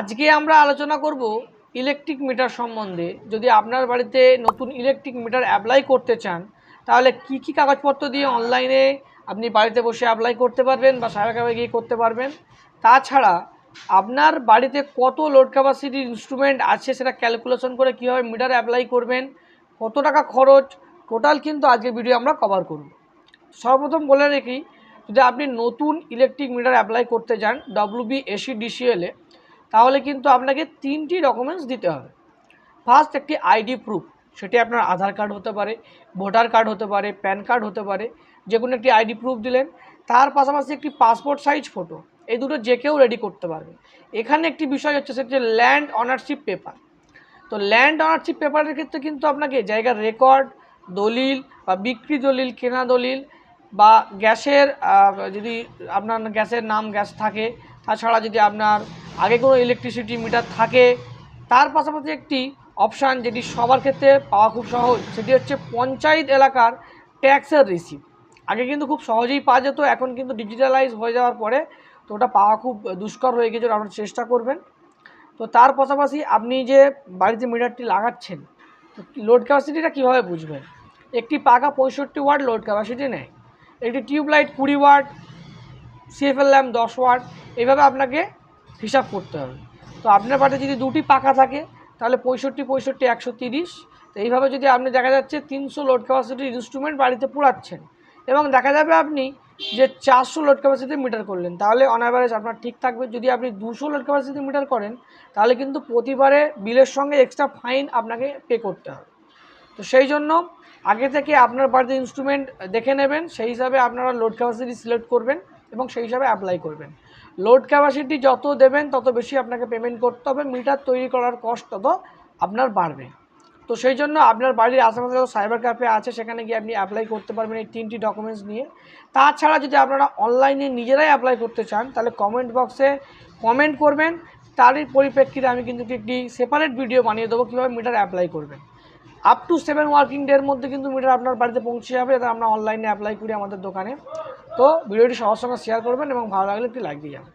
আজকে আমরা আলোচনা করব ইলেকট্রিক মিটার সম্বন্ধে। যদি আপনার বাড়িতে নতুন ইলেকট্রিক মিটার অ্যাপ্লাই করতে চান তাহলে কি কি কাগজপত্র দিয়ে অনলাইনে আপনি বাড়িতে বসে অ্যাপ্লাই করতে পারবেন বা সাইবার ক্যাফে গিয়ে করতে পারবেন। তাছাড়া আপনার বাড়িতে কত লোড ক্যাপাসিটির ইনস্ট্রুমেন্ট আছে সেটা ক্যালকুলেশন করে কীভাবে মিটার অ্যাপ্লাই করবেন, কত টাকা খরচ, টোটাল কিন্তু আজকের ভিডিও আমরা কভার করব। সর্বপ্রথম বলে রাখি, যদি আপনি নতুন ইলেকট্রিক মিটার অ্যাপ্লাই করতে চান WBSEDCL-এ, তাহলে কিন্তু আপনাকে 3টি ডকুমেন্টস দিতে হবে। ফার্স্ট, একটি আইডি প্রুফ, সেটি আপনার আধার কার্ড হতে পারে, ভোটার কার্ড হতে পারে, প্যান কার্ড হতে পারে, যে কোনো একটি আইডি প্রুফ দিলেন। তার পাশাপাশি একটি পাসপোর্ট সাইজ ফটো, এই দুটো যে কেউ রেডি করতে পারবে। এখানে একটি বিষয় হচ্ছে, সেটি হচ্ছে ল্যান্ড অনারশিপ পেপার। তো ল্যান্ড অনারশিপ পেপারের ক্ষেত্রে কিন্তু আপনাকে জায়গার রেকর্ড, দলিল বা বিক্রি দলিল, কেনা দলিল, বা গ্যাসের যদি আপনার গ্যাসের নাম গ্যাস থাকে, তাছাড়া যদি আপনার আগে কোনো ইলেকট্রিসিটি মিটার থাকে, তার পাশাপাশি একটি অপশান যেটি সবার ক্ষেত্রে পাওয়া খুব সহজ, সেটি হচ্ছে পঞ্চায়েত এলাকার ট্যাক্সের রিসিপ্ট। আগে কিন্তু খুব সহজেই পাওয়া যেত, এখন কিন্তু ডিজিটালাইজ হয়ে যাওয়ার পরে তো ওটা পাওয়া খুব দুষ্কর হয়ে গেছে। আপনারা চেষ্টা করবেন। তো তার পাশাপাশি আপনি যে বাড়িতে মিটারটি লাগাচ্ছেন, তো লোড ক্যাপাসিটিটা কীভাবে বুঝবেন? একটি পাকা 65 ওয়াট লোড ক্যাপাসিটি নেয়, একটি tubelight 20 watt, CFL lamp 10 watt, এইভাবে আপনাকে হিসাব করতে হবে। তো আপনার বাড়িতে যদি দুটি পাকা থাকে তাহলে 65 65 130। তো এইভাবে যদি আপনি দেখা যাচ্ছে 300 লোড ক্যাপাসিটির ইনস্ট্রুমেন্ট বাড়িতে পুরাচ্ছেন, এবং দেখা যাবে আপনি যে 400 লোড ক্যাপাসিটি মিটার করলেন, তাহলে অন অ্যাভারেজ আপনার ঠিক থাকবে। যদি আপনি 200 লোড ক্যাপাসিটি মিটার করেন তাহলে কিন্তু প্রতিবারে বিলের সঙ্গে এক্সট্রা ফাইন আপনাকে পে করতে হবে। তো সেই জন্য আগে থেকে আপনার বাড়িতে ইনস্ট্রুমেন্ট দেখে নেবেন, সেই হিসাবে আপনারা লোড ক্যাপাসিটি সিলেক্ট করবেন এবং সেই হিসাবে অ্যাপ্লাই করবেন। লোড ক্যাপাসিটি যত দেবেন তত বেশি আপনাকে পেমেন্ট করতে হবে, মিটার তৈরি করার কস্ট তত আপনার বাড়বে। তো সেই জন্য আপনার বাড়ির আশেপাশে যত সাইবার ক্যাফে আছে সেখানে গিয়ে আপনি অ্যাপ্লাই করতে পারবেন এই 3টি ডকুমেন্টস নিয়ে। তাছাড়া যদি আপনারা অনলাইনে নিজেরাই অ্যাপ্লাই করতে চান তাহলে কমেন্ট বক্সে কমেন্ট করবেন, তারই পরিপ্রেক্ষিতে আমি কিন্তু একটি সেপারেট ভিডিও বানিয়ে দেবো কীভাবে মিটার অ্যাপ্লাই করবেন। আপ টু 7 ওয়ার্কিং ডের মধ্যে কিন্তু মিটার আপনার বাড়িতে পৌঁছে যাবে, যাতে আমরা অনলাইনে অ্যাপ্লাই করি আমাদের দোকানে। তো ভিডিওটি সবার সঙ্গে শেয়ার করবেন এবং ভালো লাগলে একটি লাইক দিয়ে যাবেন।